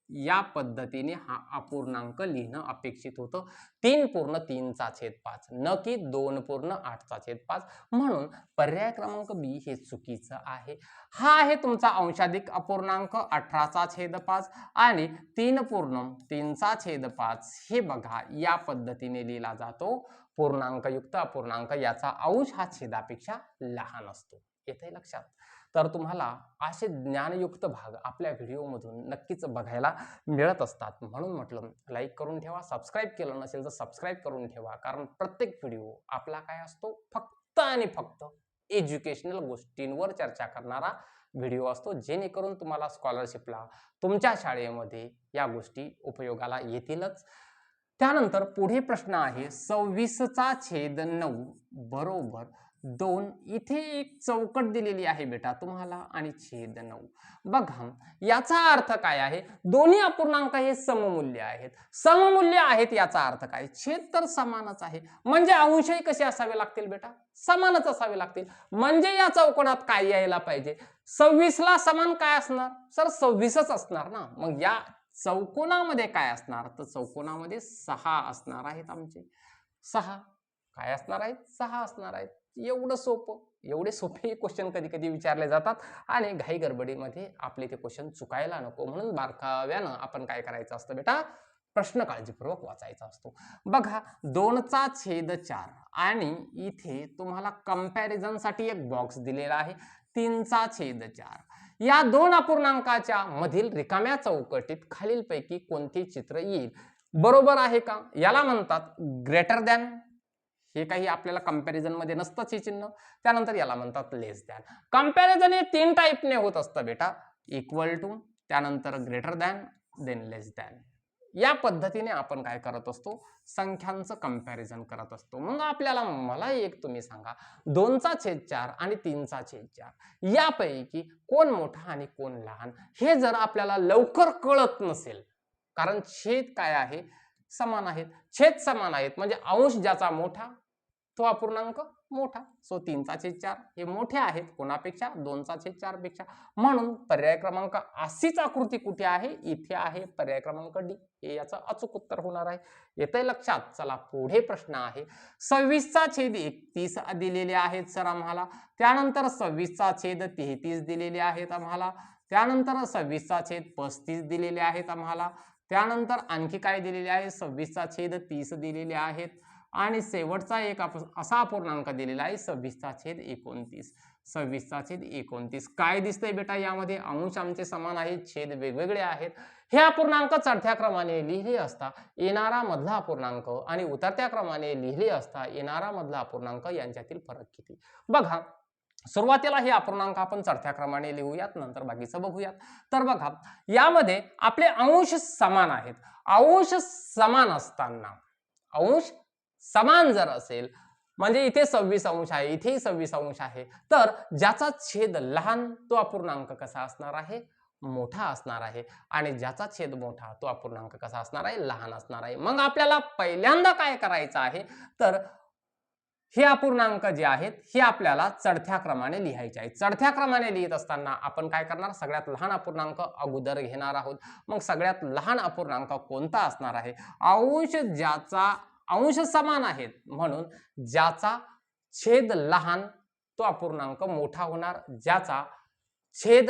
या पद्धतीने हा अपूर्णांक लिहिणं अपेक्षित होतं. 3.3/5 न की 2.8/5. म्हणून पर्याय क्रमांक बी हे चुकीचं आहे. हा आहे तुमचा अंशाधिक अपूर्णांक 18/5 आणि 3.3/5 हे बघा या पद्धतीने लिहिला जातो. पूर्णांकयुक्त अपूर्णांक याचा अंश हा छेदापेक्षा लहान असतो. येते लक्षात. तर तुम्हाला असे ज्ञानयुक्त भाग आपल्या व्हिडिओमधून नक्कीच बघायला मिळत असतात. म्हणून म्हटलं लाईक करून ठेवा, सबस्क्राईब केलं नसेल तर सबस्क्राईब करून ठेवा. कारण प्रत्येक व्हिडिओ आपला काय असतो? फक्त आणि फक्त एज्युकेशनल गोष्टींवर चर्चा करणारा व्हिडिओ असतो, जेणेकरून तुम्हाला स्कॉलरशिपला तुमच्या शाळेमध्ये या गोष्टी उपयोगाला येतीलच. त्यानंतर पुढे प्रश्न आहे 26/9 बरोबर 2. इथे एक चौकट दिलेली आहे बेटा तुम्हाला आणि छेद 9. बघा याचा अर्थ काय आहे? दोन्ही अपूर्णांक हे सममूल्य आहेत. सममूल्य आहेत याचा अर्थ काय? छेद तर समानच आहे, म्हणजे अंशही कसे असावे लागतील बेटा? समानच असावे लागतील. म्हणजे या चौकोनात काय यायला पाहिजे? 26ला समान काय असणार? सर 26च असणार ना. मग या चौकोनामध्ये काय असणार? तर चौकोनामध्ये 6 असणार आहेत आमचे. 6 काय असणार आहेत? 6 असणार आहेत. एवढं सोपं. एवढे सोपे क्वेश्चन कधी कधी विचारले जातात आणि घाई गडबडीमध्ये आपले ते क्वेश्चन चुकायला नको म्हणून बारकाव्यानं आपण काय करायचं असतं बेटा? प्रश्न काळजीपूर्वक वाचायचा असतो. बघा 2/4 आणि इथे तुम्हाला कंपॅरिझन साठी एक बॉक्स दिलेला आहे 3/4. या दोन अपूर्णांकाच्या मधील रिकाम्या चौकटीत खालीलपैकी कोणते चित्र येईल? बरोबर आहे का? याला म्हणतात ग्रेटर दॅन. हे काही आपल्याला कंपॅरिझन मध्ये नसतंच हे चिन्ह. त्यानंतर याला म्हणतात लेस दॅन. कंपॅरिझन हे 3 टाईपने होत असतं बेटा. इक्वल टू, त्यानंतर greater than, than less than. या पद्धतीने आपण काय करत असतो? संख्यांचं कंपॅरिझन करत असतो. मग आपल्याला मला एक तुम्ही सांगा 2/4 आणि 3/4 यापैकी कोण मोठा आणि कोण लहान? हे जर आपल्याला लवकर कळत नसेल, कारण छेद काय आहे? समान आहेत. छेद समान आहेत म्हणजे अंश ज्याचा मोठा तो अपूर्णांक मोठा. सो 3/4 हे मोठे आहेत कोणापेक्षा? 2/4 पेक्षा. म्हणून पर्याय क्रमांक अशीच आकृती कुठे आहे? इथे आहे. पर्याय क्रमांक डी हे याचं अचूक उत्तर होणार आहे. येतंय लक्षात? चला पुढे प्रश्न आहे 26/31 दिलेले आहेत सर आम्हाला. त्यानंतर 26/33 दिलेले आहेत आम्हाला. त्यानंतर 26/35 दिलेले आहेत आम्हाला. त्यानंतर आणखी काय दिलेले आहे? 26/30 दिलेले आहेत. आणि शेवटचा एक असा अपूर्णांक दिलेला आहे 26/29. 26/29 काय दिसतंय बेटा यामध्ये? अंश आमचे समान आहेत, छेद वेगवेगळे आहेत. हे अपूर्णांक चढत्या क्रमाने लिहिले असता येणारा मधला अपूर्णांक आणि उतरत्या क्रमाने लिहिले असता येणारा मधला अपूर्णांक यांच्यातील फरक किती? बघा सुरुवातीला हे अपूर्णांक आपण चढत्या क्रमाने लिहूयात, नंतर बाकीचं बघूयात. तर बघा यामध्ये आपले अंश समान आहेत. अंश समान असताना अंश समान जर असेल म्हणजे इथे 26 अंश आहे, इथेही 26 अंश आहे, तर ज्याचा छेद लहान तो अपूर्णांक कसा असणार आहे? मोठा असणार आहे. आणि ज्याचा छेद मोठा तो अपूर्णांक कसा असणार आहे? लहान असणार आहे. मग आपल्याला पहिल्यांदा काय करायचं आहे? तर हे अपूर्णांक जे आहेत हे आपल्याला चढत्या क्रमाने लिहायचे आहेत. चढत्या क्रमाने लिहित असताना आपण काय करणार? सगळ्यात लहान अपूर्णांक अगोदर घेणार आहोत. मग सगळ्यात लहान अपूर्णांक कोणता असणार आहे? अंश ज्याचा अंश समान आहेत म्हणून ज्याचा छेद लहान तो अपूर्णांक मोठा होणार. ज्याचा छेद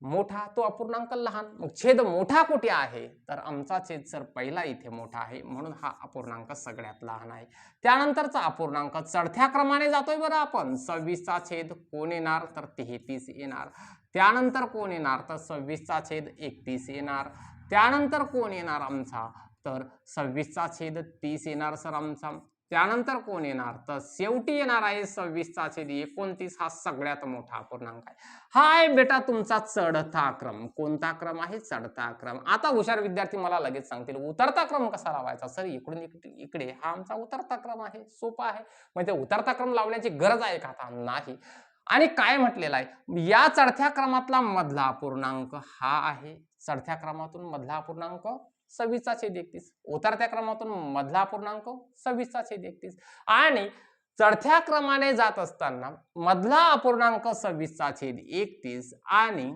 मोठा तो अपूर्णांक लहान. मग छेद मोठा कुठे आहे? तर आमचा छेद सर पहिला इथे मोठा आहे, म्हणून हा अपूर्णांक सगळ्यात लहान आहे. त्यानंतरचा अपूर्णांक चढत्या क्रमाने जातोय बरं आपण. 26चा छेद कोण येणार? तर 33 येणार. त्यानंतर कोण येणार? तर 26चा छेद 31 येणार. त्यानंतर कोण येणार आमचा? तर 26चा छेद 30 येणार सर आमचा. त्यानंतर कोण येणार? तर शेवटी येणार आहे 26चा छेद 29. हा सगळ्यात मोठा अपूर्णांक आहे. हा आहे बेटा तुमचा चढता क्रम. कोणता क्रम आहे? चढता क्रम. आता हुशार विद्यार्थी मला लगेच सांगतील उतरता क्रम कसा लावायचा? सर इकडून इकडे हा आमचा उतरता क्रम आहे. सोपा आहे. म्हणजे उतरता क्रम लावण्याची गरज आहे का आता? नाही. आणि काय म्हटलेलं आहे? या चढत्या क्रमातला मधला अपूर्णांक हा आहे. चढत्या क्रमातून मधला अपूर्णांक 26चा छेद 31. उतरत्या क्रमातून मधला अपूर्णांक 26चा छेद 31. आणि चढत्या क्रमाने जात असताना मधला अपूर्णांक 26चा छेद 31 आणि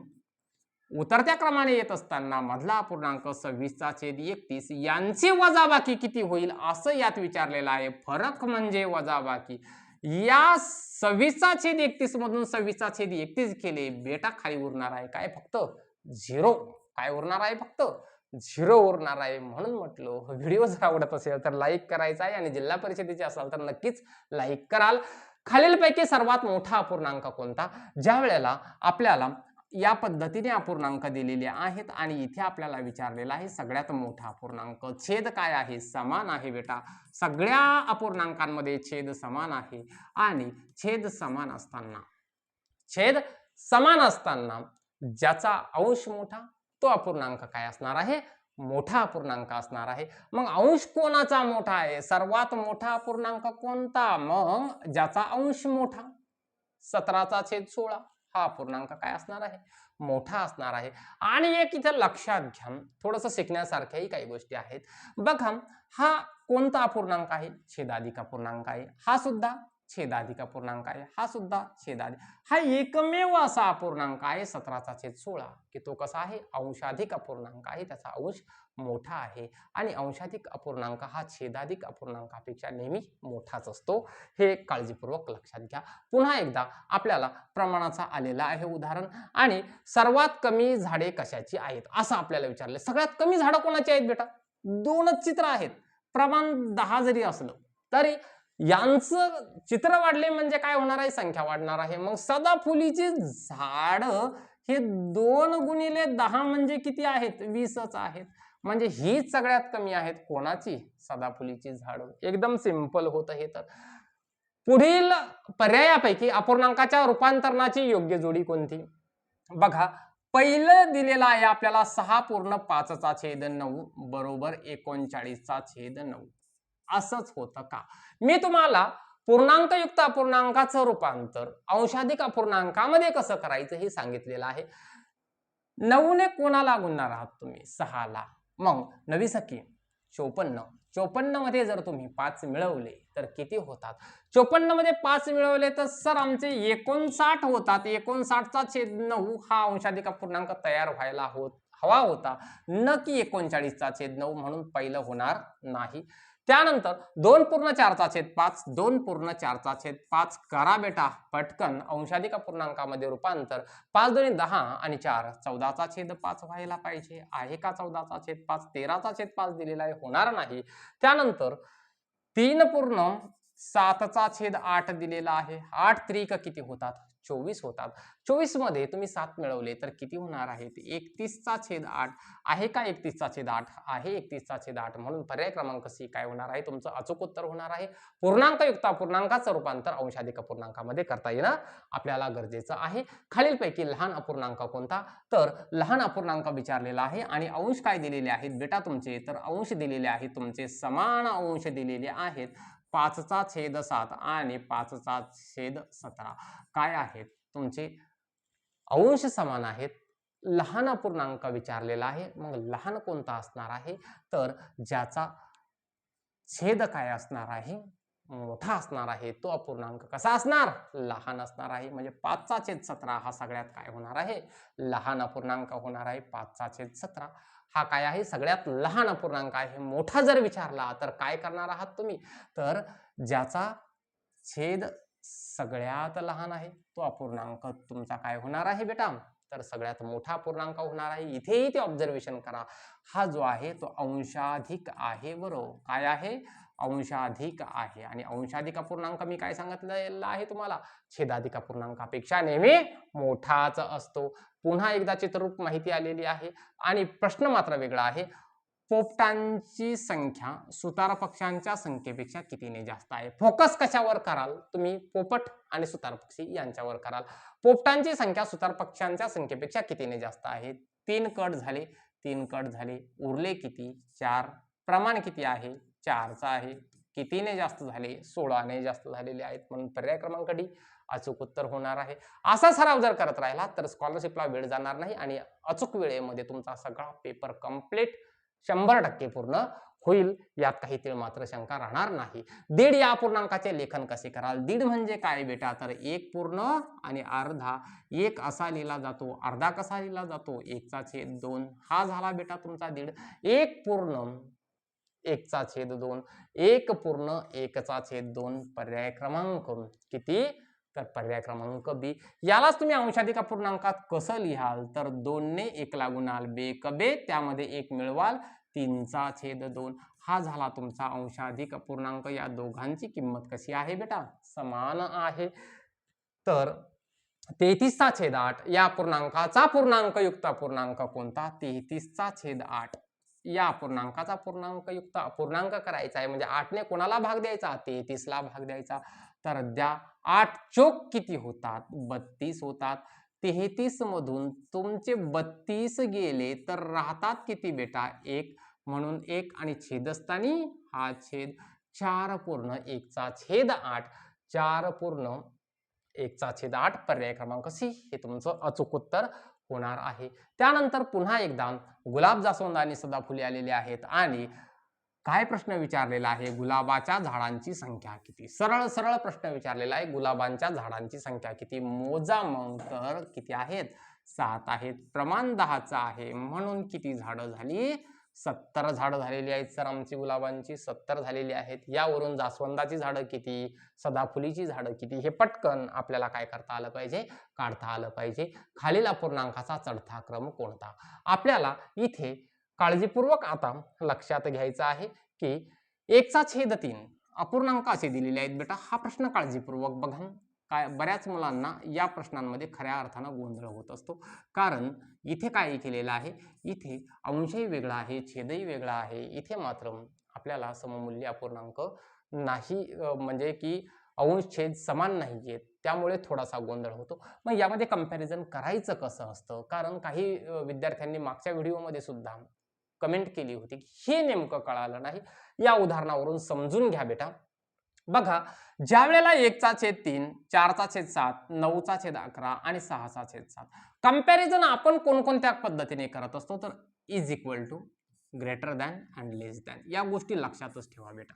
उतरत्या क्रमाने येत असताना मधला अपूर्णांक 26चा छेद 31 यांची वजाबाकी किती होईल असं यात विचारलेलं आहे. फरक म्हणजे वजाबाकी. या 26चा छेद 31 मधून 26चा छेद 31 केले बेटा खाली उरणार आहे काय? फक्त 0. काय उरणार आहे? फक्त 0 उरणार आहे. म्हणून म्हटलं व्हिडिओ जर आवडत असेल तर लाईक करायचा आहे आणि जिल्हा परिषदेचे असाल तर नक्कीच लाईक कराल. खालीलपैकी सर्वात मोठा अपूर्णांक कोणता? ज्या वेळेला आपल्याला या पद्धतीने अपूर्णांक दिलेले आहेत आणि इथे आपल्याला विचारलेला आहे सगळ्यात मोठा अपूर्णांक. छेद काय आहे? समान आहे बेटा. सगळ्या अपूर्णांकांमध्ये छेद समान आहे आणि छेद समान असताना ज्याचा अंश मोठा तो अपूर्णांक काय असणार आहे? मोठा अपूर्णांक असणार आहे. मग अंश कोणाचा मोठा आहे? सर्वात मोठा अपूर्णांक कोणता? मग ज्याचा अंश मोठा. 17चा छेद 16 हा अपूर्णांक काय असणार आहे? मोठा असणार आहे. आणि एक इथे लक्षात घ्या, थोडंसं शिकण्यासारख्याही काही गोष्टी आहेत. बघा हा कोणता अपूर्णांक आहे? छेदाधिक अपूर्णांक आहे. हा सुद्धा छेदाधिक अपूर्णांक आहे. हा सुद्धा छेदाधिक. हा एकमेव असा अपूर्णांक आहे 17चा छेद 16 की तो कसा आहे? अंशाधिक अपूर्णांक आहे. त्याचा अंश मोठा आहे आणि अंशाधिक अपूर्णांक हा छेदाधिक अपूर्णांकापेक्षा नेहमी मोठाच असतो. हे काळजीपूर्वक लक्षात घ्या. पुन्हा एकदा आपल्याला प्रमाणाचा आलेला आहे उदाहरण आणि सर्वात कमी झाडे कशाची आहेत असं आपल्याला विचारलं. सगळ्यात कमी झाडं कोणाची आहेत बेटा? 2च चित्र आहेत. प्रमाण 10 जरी असलं तरी यांचं चित्र वाढले म्हणजे काय होणार आहे? संख्या वाढणार आहे. मग सदाफुलीची झाड हे 2 गुणिले 10 म्हणजे किती आहेत? 20च आहेत. म्हणजे ही सगळ्यात कमी आहेत. कोणाची? सदाफुलीची झाड. एकदम सिंपल होतं हे. तर पुढील पर्यायापैकी अपूर्णांकाच्या रूपांतरणाची योग्य जोडी कोणती? बघा पहिलं दिलेलं आहे आपल्याला 6.5चा छेद 9 बरोबर 39चा छेद 9. असंच होतं का? मी तुम्हाला पूर्णांकयुक्त अपूर्णांकाचं रूपांतर अंशाधिक अपूर्णांकामध्ये कसं करायचं हे सांगितलेलं आहे. 9 ने कोणाला गुणणार आहात तुम्ही? 6ला. मग 9 सखी 54. 54 मध्ये जर तुम्ही 5 मिळवले तर किती होतात? 54 मध्ये 5 मिळवले तर सर आमचे 59 होतात. 59चा छेद 9 हा अंशाधिक अपूर्णांक तयार व्हायला हवा होता, न की 39चा छेद 9. म्हणून पहिलं होणार नाही. त्यानंतर 2.4चा छेद 5, 2.4चा छेद 5 करा बेटा पटकन अंशाधिक अपूर्णांकामध्ये रूपांतर. 5 दोन्ही 10 आणि 4 14चा छेद 5 व्हायला पाहिजे. आहे का 14चा छेद 5? 13चा छेद 5 दिलेला आहे, होणार नाही. त्यानंतर 3.7चा छेद 8 दिलेला आहे. 8 त्रिक किती होतात? 24 होतात. 24 मध्ये तुम्ही 7 मिळवले तर किती होणार आहेत? 31चा छेद 8. आहे का 31चा छेद 8? आहे 31चा छेद 8. म्हणून पर्याय क्रमांक सी काय होणार आहे? तुमचं अचूक उत्तर होणार आहे. पूर्णांकयुक्त अपूर्णांकाचं रूपांतर अंशाधिक अपूर्णांकामध्ये करता येणं आपल्याला गरजेचं आहे. खालीलपैकी लहान अपूर्णांक कोणता? तर लहान अपूर्णांक विचारलेला आहे आणि अंश काय दिलेले आहेत बेटा तुमचे? तर अंश दिलेले आहेत तुमचे समान अंश दिलेले आहेत. 5चा छेद 7 आणि 5चा छेद 17 काय आहेत? तुमचे अंश समान आहेत. लहान अपूर्णांक विचारलेला आहे. मग लहान कोणता असणार आहे? तर ज्याचा छेद काय असणार आहे? मोठा असणार आहे. तो अपूर्णांक कसा असणार? लहान असणार आहे. म्हणजे 5चा छेद 17 हा सगळ्यात काय होणार आहे? लहान अपूर्णांक होणार आहे. 5चा छेद 17 हा काय आहे? सगळ्यात लहान अपूर्णांक आहे. मोठा जर विचारला तर काय करणार आहात तुम्ही? तर ज्याचा छेद सगळ्यात लहान आहे तो अपूर्णांक तुमचा काय होणार आहे बेटा? तर सगळ्यात मोठा पूर्णांक होणार आहे. इथेही ते ऑब्झर्वेशन करा, हा जो आहे तो अंशाधिक आहे. बरोबर, काय आहे? अंशाधिक आहे. आणि अंशाधिक अपूर्णांक मी काय सांगितलेला आहे तुम्हाला, छेदाधिक अपूर्णांकापेक्षा नेहमी मोठाच असतो. पुन्हा एकदा चित्ररूप माहिती आलेली आहे आणि प्रश्न मात्र वेगळा आहे. पोपटांची संख्या सुतार पक्ष्यांच्या संख्येपेक्षा कितीने जास्त आहे? फोकस कशावर कराल तुम्ही? पोपट आणि सुतार पक्षी यांच्यावर कराल. पोपटांची संख्या सुतार पक्ष्यांच्या संख्येपेक्षा कितीने जास्त आहे? 3 कट झाले, 3 कट झाले, उरले किती? 4. प्रमाण किती आहे? 4चा आहे. कितीने जास्त झाले? 16ने जास्त झालेले आहेत. म्हणून पर्याय क्रमांक डी अचूक उत्तर होणार आहे. असा सराव जर करत राहिला तर स्कॉलरशिपला वेळ जाणार नाही आणि अचूक वेळेमध्ये तुमचा सगळा पेपर कंप्लीट 100% पूर्ण होईल, यात काही तीळ मात्र शंका राहणार नाही. दीड या अपूर्णांकाचे लेखन कसे कराल? दीड म्हणजे काय बेटा? तर 1 पूर्ण आणि अर्धा. 1 असा लिहिला जातो, अर्धा कसा लिहिला जातो? 1/2. हा झाला बेटा तुमचा दीड. 1 पूर्ण 1/2, 1 पूर्ण 1/2. पर्याय क्रमांक किती? तर पर्याय क्रमांक बी. यालाच तुम्ही अंशाधिक अपूर्णांकात कसं लिहाल? तर 2 ने 1 ला गुणाल, बेकबे त्यामध्ये 1 मिळवाल, 3/2. हा झाला तुमचा अंशाधिक अपूर्णांक. या दोघांची किंमत कशी आहे बेटा? समान आहे. तर 33/8 या पूर्णांकाचा पूर्णांकयुक्त अपूर्णांक कोणता? 33/8 या अपूर्णांकाचा पूर्णांकयुक्त अपूर्णांक करायचा आहे. म्हणजे 8 ने कोणाला भाग द्यायचा? 33 ला भाग द्यायचा. तर द्या 8 चोक किती होतात? 32 होतात. 33 मधून तुमचे 32 गेले तर राहतात किती बेटा? 1. म्हणून 1 आणि छेदस्थानी हा छेद 4 पूर्ण 1/8. 4 पूर्ण 1/8. पर्याय क्रमांक सी हे तुमचं अचूक उत्तर होणार आहे. त्यानंतर पुन्हा एकदा गुलाब, जास्वंद आणि सदाफुले आलेले आहेत आणि काय प्रश्न विचारलेला आहे? गुलाबाच्या झाडांची संख्या किती? सरळ सरळ प्रश्न विचारलेला आहे. गुलाबांच्या झाडांची संख्या किती? मोजा मग. तर किती आहेत? 7 आहेत. प्रमाण 10चं आहे. म्हणून किती झाडं झाली? 70 झाडं झालेली आहेत सर आमची गुलाबांची. 70 झालेली आहेत. यावरून जास्वंदाची झाडं किती? सदाफुलीची झाडं किती? हे पटकन आपल्याला काय करता आलं पाहिजे? काढता आलं पाहिजे. खालील अपूर्णांकाचा चढता क्रम कोणता? आपल्याला इथे काळजीपूर्वक आता लक्षात घ्यायचं आहे की 1/3 अपूर्णांक असे दिलेले आहेत बेटा. हा प्रश्न काळजीपूर्वक बघा. काय बऱ्याच मुलांना या प्रश्नांमध्ये खऱ्या अर्थानं गोंधळ होत असतो. कारण इथे काय केलेलं आहे? इथे अंशही वेगळा आहे, छेदही वेगळा आहे. इथे मात्र आपल्याला सममूल्य अपूर्णांक नाही, म्हणजे की अंश छेद समान नाहीयेत. त्यामुळे थोडासा गोंधळ होतो. मग यामध्ये कंपॅरिझन करायचं कसं असतं? कारण काही विद्यार्थ्यांनी मागच्या व्हिडिओमध्ये सुद्धा कमेंट केली होती की हे नेमकं कळालं नाही. या उदाहरणावरून समजून घ्या बेटा. बघा, ज्या वेळेला 1/3, 4/7, 9/11 आणि 6/7 कंपॅरिझन आपण कोणकोणत्या पद्धतीने करत असतो? तर is equal to, greater than आणि लेस दॅन या गोष्टी लक्षातच ठेवा बेटा.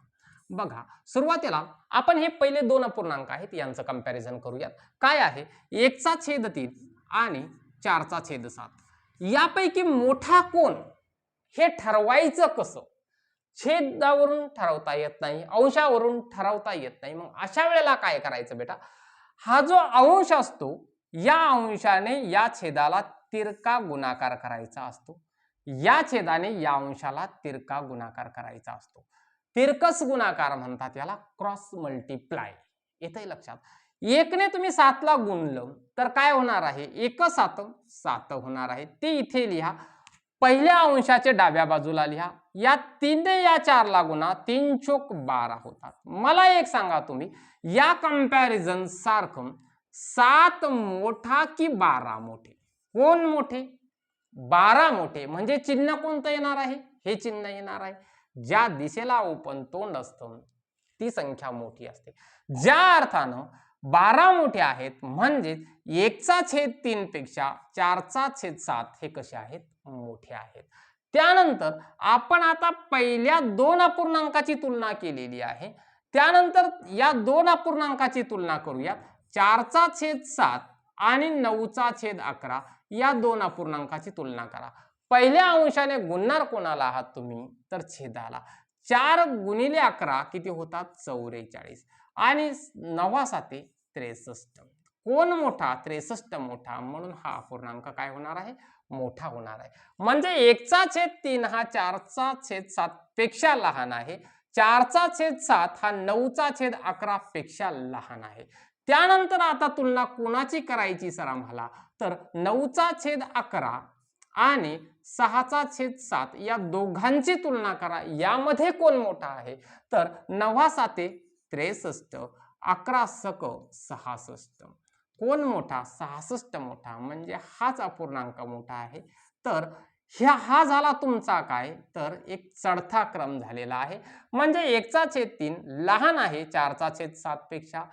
बघा, सुरुवातीला आपण हे पहिले 2 अपूर्णांक आहेत यांचं कंपॅरिझन करूयात. काय आहे? 1/3 आणि 4/7. यापैकी मोठा कोण हे ठरवायचं कसं? छेदावरून ठरवता येत नाही, अंशावरून ठरवता येत नाही. मग अशा वेळेला काय करायचं बेटा? हा जो अंश असतो या अंशाने या छेदाला तिरका गुणाकार करायचा असतो. या छेदाने या अंशाला तिरका गुणाकार करायचा असतो. तिरकस गुणाकार म्हणतात याला, क्रॉस मल्टिप्लाय. येतंय लक्षात? 1 ने तुम्ही 7 ला गुणलं तर काय होणार आहे? 1/7 7 होणार आहे. ते इथे लिहा. पहिल्या अंशाचे डाव्या बाजूला लिहा. या 3 ने या 4 ला गुणा, 3 चोक 12 होतात. मला एक सांगा तुम्ही, या कंपॅरिझन सारखं 7 मोठा की 12 मोठे? कोण मोठे? 12 मोठे. म्हणजे चिन्ह कोणतं येणार आहे? हे चिन्ह येणार आहे. ज्या दिशेला ओपन तोंड असतं ती संख्या मोठी असते. ज्या अर्थानं 12 मोठे आहेत म्हणजे 1/3 पेक्षा 4/7 हे कसे आहेत? मोठे आहेत. त्यानंतर आपण आता पहिल्या 2 अपूर्णांकाची तुलना केलेली आहे. त्यानंतर या 2 अपूर्णांकाची तुलना करूया. 4/7 आणि 9/11 या 2 अपूर्णांकाची तुलना करा. पहिल्या अंशाने गुणणार कोणाला आहात तुम्ही? तर छेदाला. 4 गुणिले 11 किती होतात? 44 आणि 9 7 63. कोण मोठा? 63 मोठा, म्हणून हा अपूर्णांक काय होणार आहे? मोठा होणार आहे. म्हणजे 1/3 हा 4/7 पेक्षा लहान आहे. 4/7 हा 9/11 पेक्षा लहान आहे. त्यानंतर आता तुलना कोणाची करायची सर आम्हाला? तर 9/11 आणि 6/7 या दोघांची तुलना करा. यामध्ये कोण मोठा आहे? तर 9/7 63, 11/66. कोण मोठा? 66 मोठा, म्हणजे हाच अपूर्णांक मोठा आहे. तर हा झाला तुमचा काय? तर एक चढता क्रम झालेला आहे. म्हणजे 1/3 लहान आहे 4/7 पेक्षा.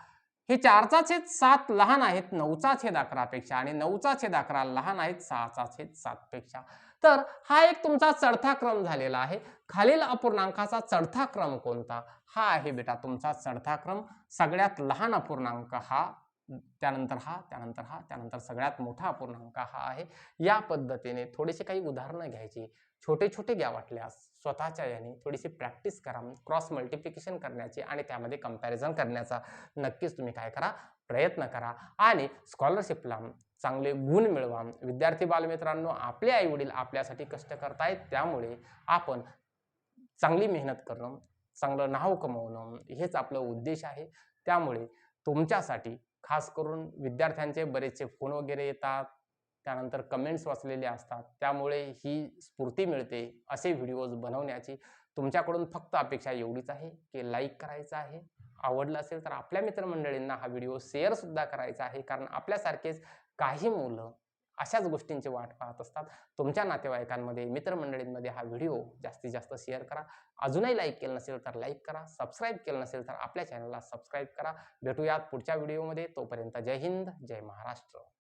हे 4/7 लहान आहेत 9/11 पेक्षा आणि 9/11 लहान आहेत 6/7 पेक्षा. तर हा एक तुमचा चढता क्रम झालेला आहे. खालील अपूर्णांकाचा चढता क्रम कोणता? हा आहे बेटा तुमचा चढता क्रम. सगळ्यात लहान अपूर्णांक हा, त्यानंतर हा, त्यानंतर हा, त्यानंतर सगळ्यात मोठा अपूर्णांक हा आहे. या पद्धतीने थोडीशी काही उदाहरणं घ्यायची, छोटे छोटे घ्या वाटल्यास, स्वतःच्या याने थोडीशी प्रॅक्टिस करा, क्रॉस मल्टिप्लिकेशन करण्याची आणि त्यामध्ये कंपॅरिझन करण्याचा नक्कीच तुम्ही काय करा? प्रयत्न करा आणि स्कॉलरशिपला चांगले गुण मिळवा. विद्यार्थी बालमित्रांनो, आपले आई वडील आपल्यासाठी कष्ट करतायत, त्यामुळे आपण चांगली मेहनत करणं, चांगलं नाव कमवणं हेच आपलं उद्देश आहे. त्यामुळे तुमच्यासाठी खास करून विद्यार्थ्यांचे बरेचसे फोन वगैरे येतात, त्यानंतर कमेंट्स वाचलेले असतात, त्यामुळे ही स्फूर्ती मिळते असे व्हिडिओज बनवण्याची. तुमच्याकडून फक्त अपेक्षा एवढीच आहे की लाईक करायचं आहे, आवडलं असेल तर आपल्या मित्रमंडळींना हा व्हिडिओ शेअर सुद्धा करायचा आहे, कारण आपल्यासारखेच काही मुलं अशाच गोष्टींची वाट पाहत असतात. तुमच्या नातेवाईकांमध्ये, मित्रमंडळींमध्ये हा व्हिडिओ जास्तीत जास्त शेअर करा. अजूनही लाईक केलं नसेल तर लाईक करा, सबस्क्राईब केलं नसेल तर आपल्या चॅनलला सबस्क्राईब करा. भेटूयात पुढच्या व्हिडिओमध्ये. तोपर्यंत जय हिंद, जय महाराष्ट्र.